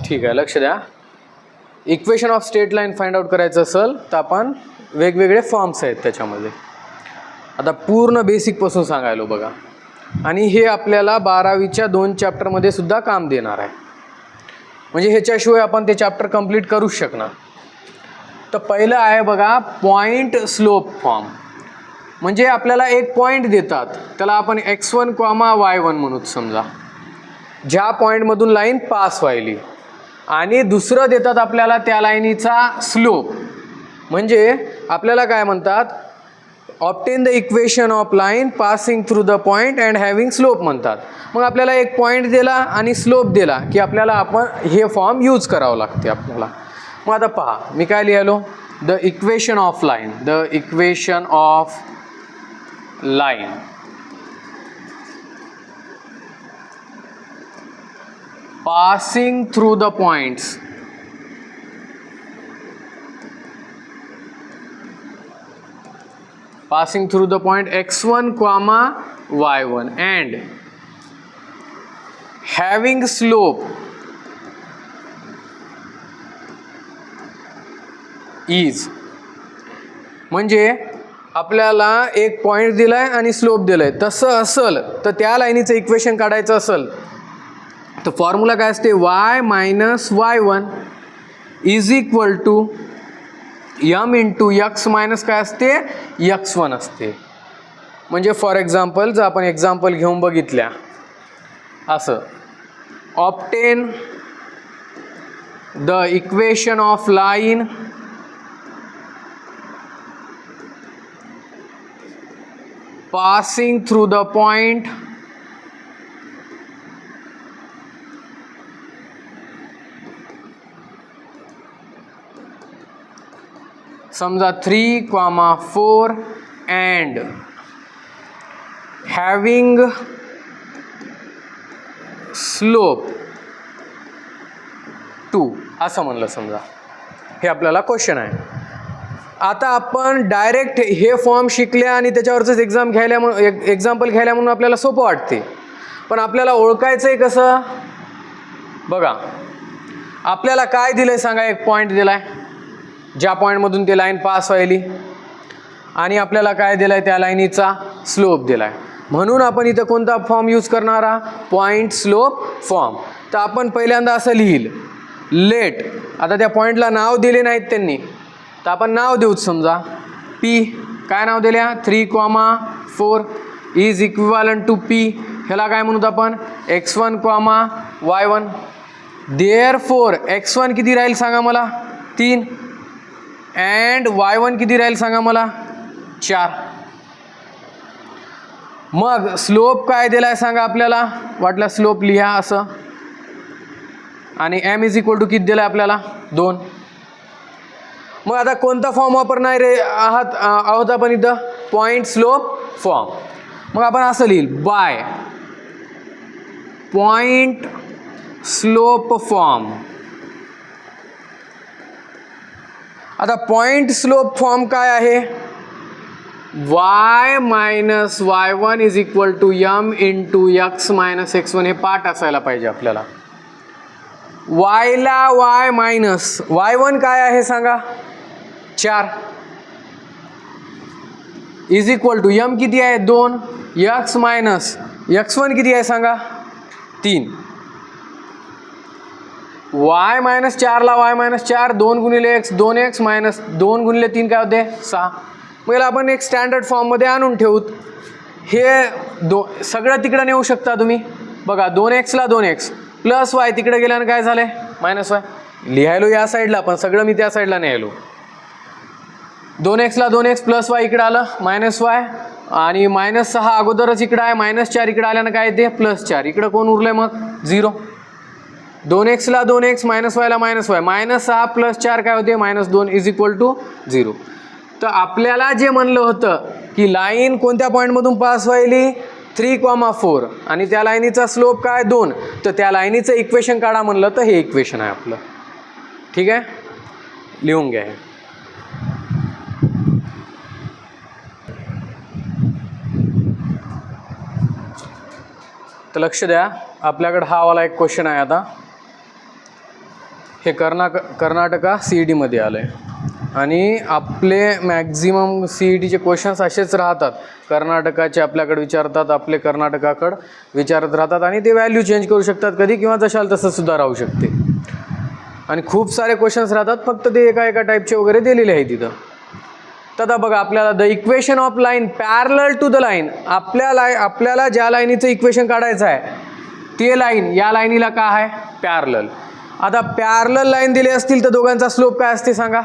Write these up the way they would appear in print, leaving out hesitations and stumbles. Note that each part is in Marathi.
ठीक आहे, लक्ष द्या. Equation of straight line find out करायचं असेल तर आपण वेगवेगळे फॉर्म्स आहेत त्याच्यामध्ये. आता पूर्ण बेसिकपासून सांगायलो बघा, आणि हे आपल्याला 12वीच्या 2 चॅप्टरमध्ये सुद्धा काम देणार आहे. म्हणजे ह्याच्याशिवाय आपण ते चॅप्टर कंप्लीट करूच शकणार. तर पहिलं आहे बघा पॉईंट स्लोप फॉर्म. म्हणजे आपल्याला एक पॉईंट देतात, त्याला आपण x1, y1 म्हणून समजा, ज्या पॉईंटमधून लाईन पास व्हायली, आणि दुसरं देतात आपल्याला त्या लाईनीचा स्लोप. म्हणजे आपल्याला काय म्हणतात, obtain the equation of line passing through the point and having slope म्हणतात. मग आपल्याला एक पॉईंट दिला आणि स्लोप दिला की आपल्याला आपण हे फॉर्म यूज करावं लागते आपल्याला. मग आता पहा मी काय लिहिलो, the equation of line, the equation of line passing through the points x1, y1 and having slope is. म्हणजे आपल्याला एक पॉईंट दिलाय आणि स्लोप दिलाय, तसं असेल तर त्या लाईनीचं इक्वेशन काढायचं असेल तर फॉर्म्युला काय असते, y minus y1 is equal to m into x minus काय असते, x1 असते. म्हणजे फॉर एक्झाम्पल जर आपण एक्झाम्पल घेऊन बघितल्या असं, obtain the equation of line passing through the point समजा 3, 4 and having slope 2 असं म्हणलं समजा. हे आपल्याला क्वेश्चन आहे. आता आपण डायरेक्ट हे फॉर्म शिकल्या आणि त्याच्यावरच एक्झाम्पल घ्यायला म्हणून आपल्याला सोपं वाटते, पण आपल्याला ओळखायचं आहे कसं बघा. आपल्याला काय दिलंय सांगा, एक पॉईंट दिलाय ज्या पॉईंटमधून ते लाईन पास व्हायली, आणि आपल्याला काय दिलाय, त्या लाईनीचा स्लोप दिलाय. म्हणून आपण इथं कोणता फॉर्म यूज करणारा, पॉईंट स्लोप फॉर्म. तर आपण पहिल्यांदा असं लिहिल, लेट. आता त्या पॉईंटला नाव दिले नाहीत त्यांनी, तर आपण नाव देऊच समजा P. काय नाव दिल्या, 3, 4 इज इक्विव्हॅलंट टू P. ह्याला काय म्हणूत आपण, x1, y1. देअरफॉर x1 किती राहील सांगा मला, 3 अँड y1 किती राहील सांगा मला, 4. मग स्लोप काय दिलाय सांगा आपल्याला, वाटलं स्लोप लिहा असं, आणि m इज इक्वल टू किती दिलाय आपल्याला, 2. मग आता कोणता फॉर्म वापरणार आहोत आपण इथं, पॉईंट स्लोप फॉर्म. मग आपण असं लिहिल, बाय पॉईंट स्लोप फॉर्म. आता पॉईंट स्लोप फॉर्म काय आहे, y minus y1 is equal to m into x minus x1. हे पाठ असायला पाहिजे आपल्याला. y ला y मायनस y1 काय आहे सांगा, 4 इज इक्वल टू m किती आहे, 2, x मायनस x1 किती आहे सांगा, 3. y मायनस 4 ला y मायनस 4, 2 गुणिले x, 2x मायनस 2 गुणिले 3 काय होते, 6. मग याला आपण एक स्टँडर्ड फॉर्ममध्ये आणून ठेवूत. हे सगळं तिकडं नेऊ शकता तुम्ही बघा. 2x ला 2x प्लस y तिकडे गेल्यानं काय झालं, मायनस y. लिहायलो या साईडला, पण सगळं मी त्या साईडला न्यायलो. 2x ला 2x प्लस y इकडं आलं, मायनस y, आणि मायनस 6 अगोदरच इकडं आहे, मायनस 4 इकडं आल्यानं काय येते, प्लस 4. इकडं कोण उरलंय मग, 0. 2x ला 2x मायनस y ला मायनस y, मायनस 6 प्लस 4 काय होते, मायनस 2 इज इक्वल टू 0. तर आपल्याला जे म्हणलं होतं की लाईन कोणत्या पॉईंटमधून पास व्हायली, 3, 4, आणि त्या लाईनीचा स्लोप काय, 2. तर त्या लाईनीचं इक्वेशन काढा म्हणलं तर हे इक्वेशन आहे आपलं. ठीक आहे, लिहून घ्या. तर लक्ष द्या, आपल्याकडे हा वाला एक क्वेश्चन आहे. आता हे कर्नाटका CET मध्ये आलं आहे आणि आपले मॅक्झिमम CETचे क्वेश्चन्स असेच राहतात. कर्नाटकाचे आपल्याकडे विचारतात, आपले कर्नाटकाकडं विचारत राहतात आणि ते व्हॅल्यू चेंज करू शकतात कधी किंवा जशाल तसं सुद्धा राहू शकते. आणि खूप सारे क्वेश्चन्स राहतात, फक्त ते एका टाईपचे वगैरे दिलेले आहे तिथं. तर आता बघा आपल्याला the equation of line parallel to the line, आपल्याला ज्या लाईनीचं इक्वेशन काढायचं आहे ते लाईन या लाईनीला काय आहे पॅरलल. आता पॅरलल लाईन दिली असतील तर दोघांचा स्लोप काय असते सांगा,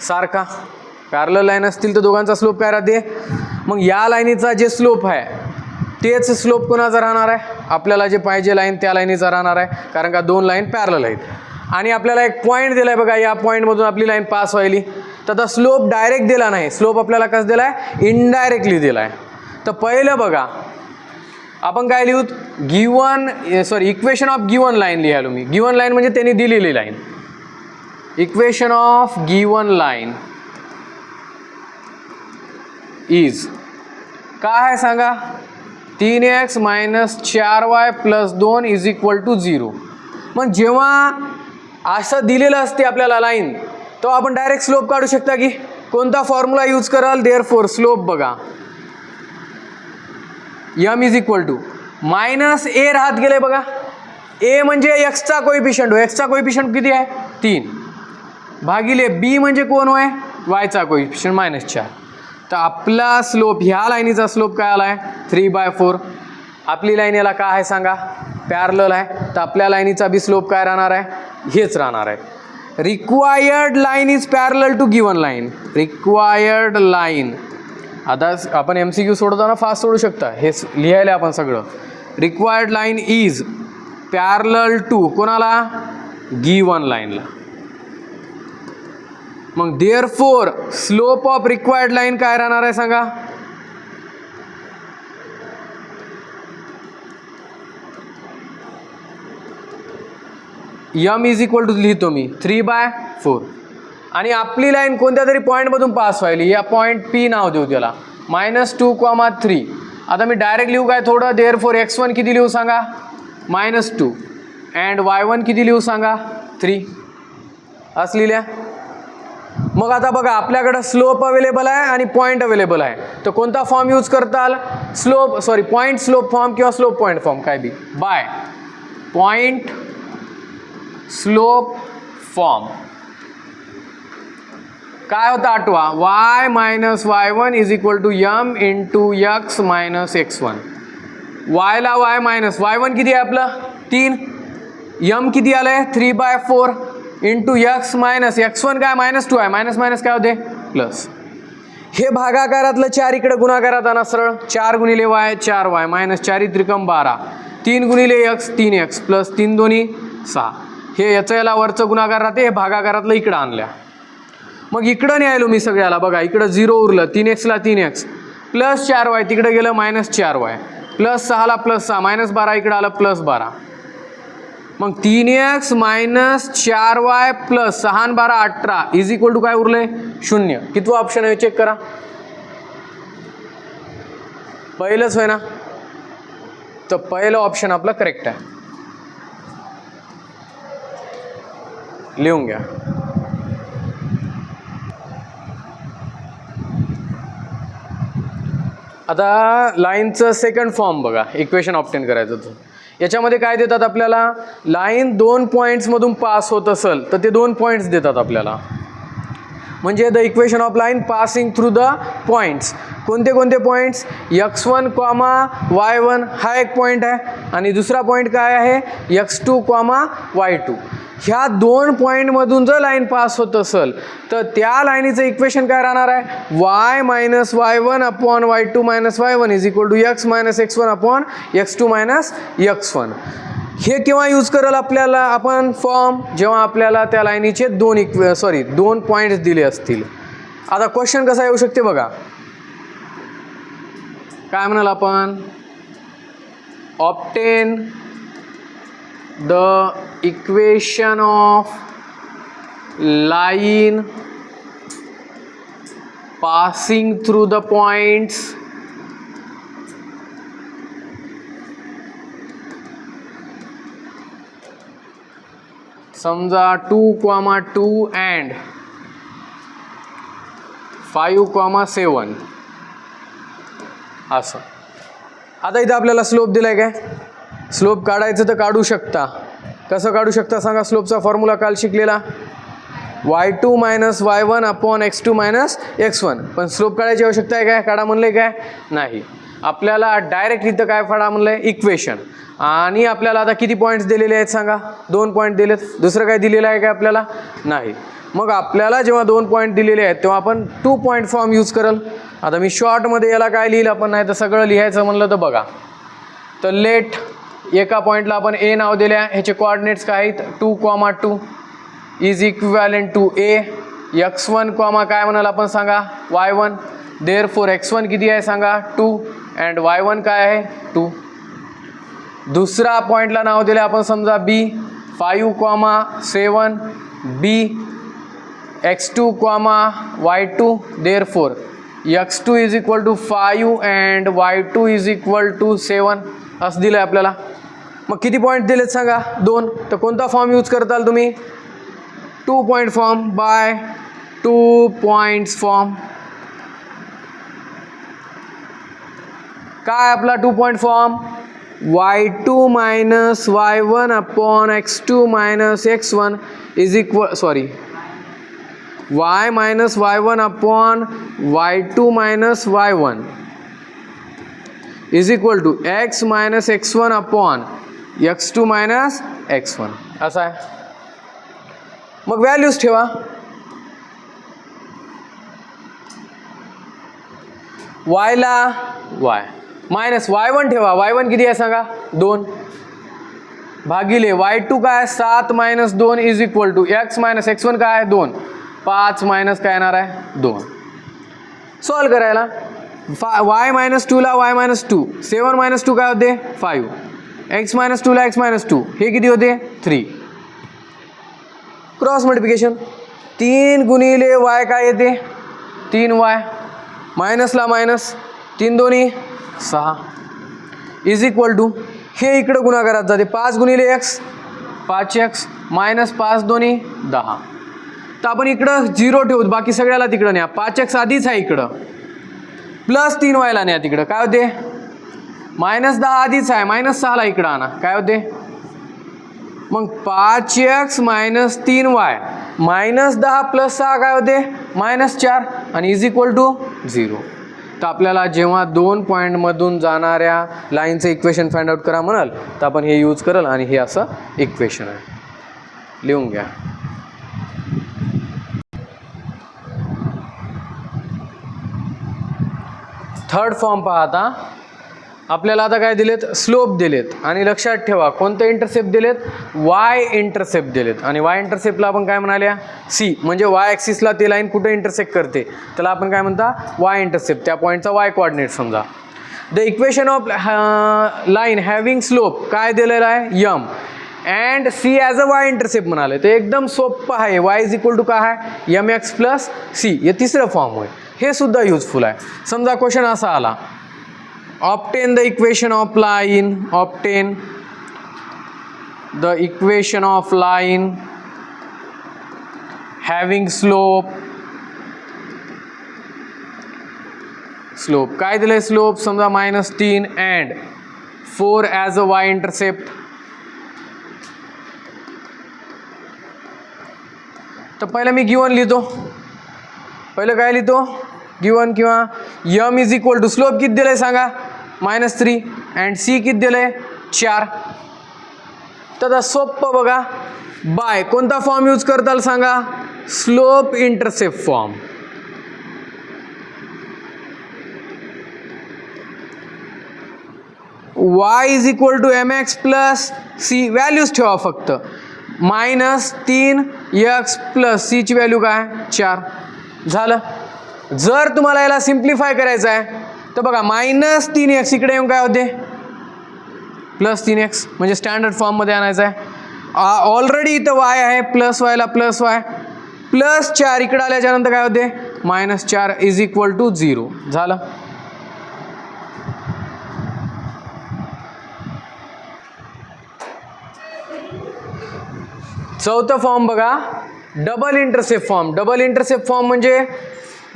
सारखा. पॅरलल लाईन असतील तर दोघांचा स्लोप काय राहते. मग या लाईनीचा जे स्लोप आहे तेच स्लोप कोणाचा राहणार आहे, आपल्याला जे पाहिजे लाईन त्या लाईनीचा राहणार आहे, कारण का दोन लाईन पॅरलल आहेत. आणि आपल्याला एक पॉईंट दिला आहे बघा, या पॉईंटमधून आपली लाईन पास व्हायली. तर आता स्लोप डायरेक्ट दिला नाही, स्लोप आपल्याला कसं दिला आहे, इनडायरेक्टली दिला आहे. तर पहिलं बघा आपण काय लिहूत, इक्वेशन ऑफ गिवन लाईन लिहायलो मी. गिवन लाईन म्हणजे त्यांनी दिलेली line. Equation of given line is काय आहे सांगा, 3x - 4y + 2 = 0. मग जेव्हा असं दिलेलं असते आपल्याला लाईन, तो आपण डायरेक्ट स्लोप काढू शकता की कोणता फॉर्म्युला यूज कराल. देअरफॉर स्लोप बघा m - a राहत गेले बघा. a म्हणजे एक्सचा कोइफिशियंट हो, एक्सचा कोइफिशियंट किती आहे 3 भागिले b म्हणजे कोण होय yचा कोइफिशियंट -4. तर आपला स्लोप ह्या लाईनीचा स्लोप काय आला आहे 3/4. आपली लाईन याला काय आहे सांगा पॅरलल आहे, तर आपल्या लाईनीचा बी स्लोप काय राहणार आहे, हेच राहणार आहे. Required line is parallel to given line. Required line, आता आपण MCQ सोडताना फास्ट सोडू शकता, हे लिहायला आपण सगळं. Required line is parallel to कोणाला, गिवन लाईनला. मग therefore slope of required line काय राहणार आहे सांगा, m = लिहितो मी 3/4. आणि आपली लाईन कोणत्या तरी पॉईंटमधून पास व्हायली, या पॉईंट P नाव देऊ त्याला, -2,3. आता मी डायरेक्ट लिहू काय थोडं, देअरफॉर x1 किती लिहू सांगा -2 अँड y1 किती लिहू सांगा 3. असं लिहिल्या. मग आता बघा आपल्याकडं स्लोप अवेलेबल आहे आणि पॉईंट अवेलेबल आहे, तर कोणता फॉर्म यूज करताल, पॉईंट स्लोप फॉर्म किंवा स्लोप पॉईंट फॉर्म काय बी, बाय पॉईंट स्लोप फॉर्म. काय होतं आठवा, y - y1 = m × x - x1. y ला y किती आहे आपलं 3, m किती आलं आहे 3/4 × x - x1 काय -2 आहे, मायनस काय होते प्लस. हे भागाकारातलं 4 इकडे गुणाकारात आणा सरळ, 4 × y 4y -4 × 12, 3 × x 3x + 3 × 2 6. हे याचं याला वरचं गुणाकार राहते, हे भागाकारातलं इकडं आणल्या. मग इकडं न्यायलो मी सगळ्याला बघा, इकडं 0 उरलं, 3x ला 3x + 4y तिकडे गेलं -4y + 6 ला +6 -12 इकडं आलं +12. मग 3x - 4y + 6 × 12 18 = काय उरले 0. कितवा ऑप्शन आहे चेक करा, पहिलंच होय ना, तर पहिलं ऑप्शन आपलं करेक्ट आहे, लिहून घ्या. आता लाईनचं सेकंड फॉर्म बघा, इक्वेशन ऑब्टेन करायचं होतं. याच्यामध्ये काय देतात आपल्याला, लाईन 2 पॉईंट्समधून पास होत असेल तर ते 2 पॉईंट्स देतात आपल्याला. म्हणजे the equation of line passing through the points. कोणते कोणते पॉईंट्स, x1, y1 हा एक पॉईंट आहे आणि दुसरा पॉईंट काय आहे x2, y2. ह्या 2 पॉईंटमधून जर लाईन पास होत असेल तर त्या लाईनीचं इक्वेशन काय राहणार आहे, y - y1 / y2 - y1 = x - x1 / x2 - x1. हे केव्हा यूज करेल आपल्याला आपण फॉर्म, जेव्हा आपल्याला त्या लाईनीचे 2 पॉईंट्स दिले असतील. आता क्वेश्चन कसा येऊ शकते बघा, काय म्हणाल आपण, obtain the equation of line passing through the points समजा 2,2 अँड 5,7 असं. आता इथं आपल्याला स्लोप दिलाय काय, स्लोप काढायचं तर काढू शकता. कसं काढू शकता सांगा, स्लोपचा फॉर्म्युला काल शिकलेला y2 minus y1 upon x2 minus x1. पण स्लोप काढायची आवश्यकता आहे काय, काढा म्हणलंय काय, नाही. आपल्याला डायरेक्ट इथं काय काढा म्हणलंय, इक्वेशन. आणि आपल्याला आता किती पॉईंट्स दिलेले आहेत सांगा, 2 पॉईंट दिलेत. दुसरं काय दिलेलं आहे काय आपल्याला, नाही. मग आपल्याला जेव्हा 2 पॉईंट दिलेले आहेत तेव्हा आपण 2 पॉईंट फॉर्म यूज करल. आता मी शॉर्टमध्ये याला काय लिहिलं आपण, नाही तर सगळं लिहायचं म्हणलं तर बघा. तर लेट एका पॉईंटला आपण ए नाव दिले आहे, ह्याचे कोऑर्डिनेट्स काय आहेत 2,2 is equivalent to A. x1 comma काय म्हणाल आपण सांगा y1. देअरफॉर x1 किती आहे सांगा 2 अँड y1 काय आहे 2. दुसरा पॉईंटला नाव दिले आपण समजा b 5,7 b x2 comma y2. Therefore x2 is equal to 5 and y2 is equal to 7 असं दिलं आहे आपल्याला. मग किती पॉईंट दिलेत सांगा 2. तर कोणता फॉर्म यूज करताल तुम्ही, 2 point form by 2 points form. काय आपला 2 point form, y2 minus y1 upon x2 minus x1 is equal y minus y1 upon y2 minus y1 is equal to x minus x1 upon x2 minus x1 असं आहे. मग व्हॅल्यूज ठेवा. y ला y मायनस y1 ठेवा. y1 किती आहे सांगा 2 भागिले y2 काय 7 minus 2 is equal to x minus x1 काय आहे 2 5 मायनस काय येणार आहे 2. सॉल्व करायला y मायनस 2 ला y मायनस 2 7 मायनस 2 काय होते 5 x मायनस 2 ला x मायनस 2 हे किती होते 3. क्रॉस मल्टिप्लिकेशन 3 गुणिले y काय येते 3y मायनसला मायनस 3 दोन्ही 6 इज इक्वल टू हे इकडं गुणाकारात जाते 5 गुणिले x 5x मायनस 5 दोन्ही 10. तर आपण इकडं 0 ठेवू, बाकी सगळ्याला तिकडं न्या. 5x आधीच आहे इकडं, प्लस 3y ला न्या तिकडं काय होते मायनस 10 आधीच आहे, मायनस 6 ला इकडं आणा काय होते. मग 5x minus 3y minus 10 plus 6 काय होते मायनस 4 आणि इज इक्वल टू 0. तर आपल्याला जेव्हा 2 पॉईंटमधून जाणाऱ्या लाईनचं इक्वेशन फाइंड आउट करा म्हणाल तर आपण हे यूज कराल आणि हे असं इक्वेशन आहे. लिहून घ्या. थर्ड फॉर्म पहा. आता आपल्याला आता काय दिलेत स्लोप दिलेत आणि लक्षात ठेवा कोणते इंटरसेप्ट दिलेत वाय इंटरसेप्ट दिलेत. आणि वाय इंटरसेप्टला आपण काय म्हणाल्या सी म्हणजे वाय ॲक्सिसला ते लाईन कुठे इंटरसेक्ट करते त्याला आपण काय म्हणता वाय इंटरसेप्ट. त्या पॉईंटचा वाय कोऑर्डिनेट समजा. The equation of line having slope काय दिलेला आहे m and c as a y intercept म्हणाले. ते एकदम सोपं आहे. वाय इज इक्वल टू काय आहे एम एक्स प्लस सी हे तिसरं फॉर्म होय. हे सुद्धा युजफुल आहे. समजा क्वेश्चन असा आला obtain the equation of line, obtain the equation of line having slope काय दिलंय स्लोप समजा -3 and 4 as a y intercept. तर पहिलं मी गिवन लिहितो. पहिलं काय लिहितो गिवन किंवा m is equal to slope किती दिलंय सांगा -3 अँड सी किती दिलंय 4. तर सोपं बघा बाय कोणता फॉर्म यूज करताल सांगा slope intercept form. y is equal to m x plus c values ठेवा फक्त -3 x प्लस सी ची व्हॅल्यू काय 4 झालं. जर तुम्हाला याला सिम्प्लिफाय करायचं आहे तर बघा -3x इकडे येऊन काय होते +3x म्हणजे स्टँडर्ड फॉर्ममध्ये आणायचं आहे. ऑलरेडी इथं y आहे प्लस वायला प्लस वाय +4 इकडे आल्याच्यानंतर काय होते -4 इज इक्वल टू 0 झालं. चौथं फॉर्म बघा, double intercept form. Double intercept form म्हणजे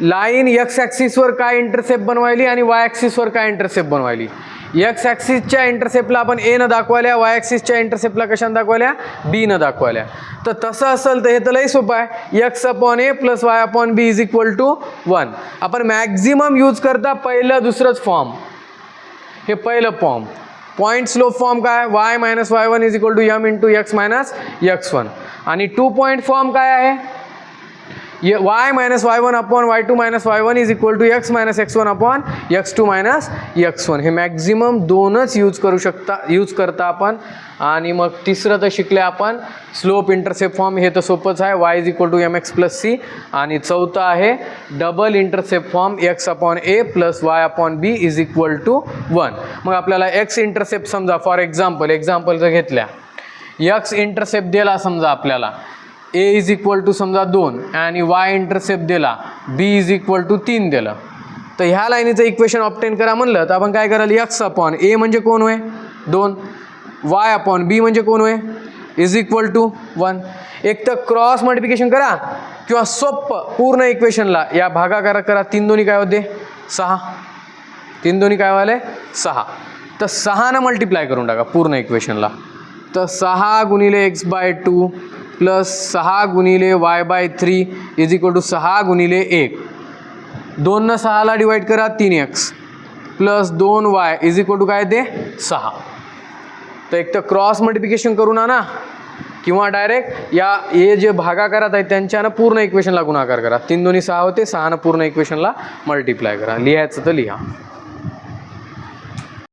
लाईन एक्स ॲक्सिसवर काय इंटरसेप्ट बनवायली आणि वाय ॲक्सिसवर काय इंटरसेप्ट बनवायली. एक्स ॲक्सिसच्या इंटरसेप्टला आपण ए न दाखवायल्या, वाय ॲक्सिसच्या इंटरसेप्टला कशाने दाखवायल्या, बी न दाखवायल्या. तर तसं असेल तर हे तर लई सोपं आहे. X upon a plus y upon b is equal to 1. आपण मॅक्झिमम यूज करता पहिलं दुसरंच फॉर्म, हे पहिलं फॉर्म. पॉईंट स्लोप फॉर्म काय, y minus y one is equal to m into x minus x one. आणि 2 पॉईंट फॉर्म काय आहे, y minus y one upon y two minus y one is equal to x minus x one upon x two minus x one. हे मॅक्झिमम दोनच यूज करता आपण. आणि मग तिसरं तर शिकले आपण स्लोप इंटरसेप्ट फॉर्म, हे तर सोपंच आहे, y is equal to m x plus c. आणि चौथं आहे double intercept form, x upon a plus y upon b is equal to 1. मग आपल्याला एक्स इंटरसेप्ट समजा, फॉर एक्झाम्पल जर घेतल्या, एक्स इंटरसेप्ट दिला समजा आपल्याला ए इज इक्वल टू समजा 2 आणि वाय इंटरसेप्ट दिला बी इज इक्वल टू 3 दिलं. तर ह्या लाईनीचं इक्वेशन ऑब्टेन करा म्हणलं तर आपण काय कराल, एक्स अपॉन ए म्हणजे कोण होय 2, वाय अपॉन बी म्हणजे कोण होय इज इक्वल टू 1. एक तर क्रॉस मल्टिप्लिकेशन करा किंवा सोप्पं पूर्ण इक्वेशनला या भागाकार करा. 3 दोन्ही काय होते 6, 3 दोन्ही काय व्हायला 6. तर 6 मल्टिप्लाय करून टाका पूर्ण इक्वेशनला. तर 6 गुणिले एक्स बाय 2 प्लस 6 गुणिले y by 3 is equal to 6 गुणिले 1. 2 6ला डिवाइड करा 3x plus 2y is equal to काय ते 6. तर एक तर क्रॉस मल्टिप्लिकेशन करून आणा किंवा डायरेक्ट या हे जे भागाकारात आहेत त्यांच्यानं पूर्ण इक्वेशनला गुणाकार करा. 3 दोन्ही 6 होते, 6 पूर्ण इक्वेशनला मल्टिप्लाय करा. लिहायचं तर लिहा.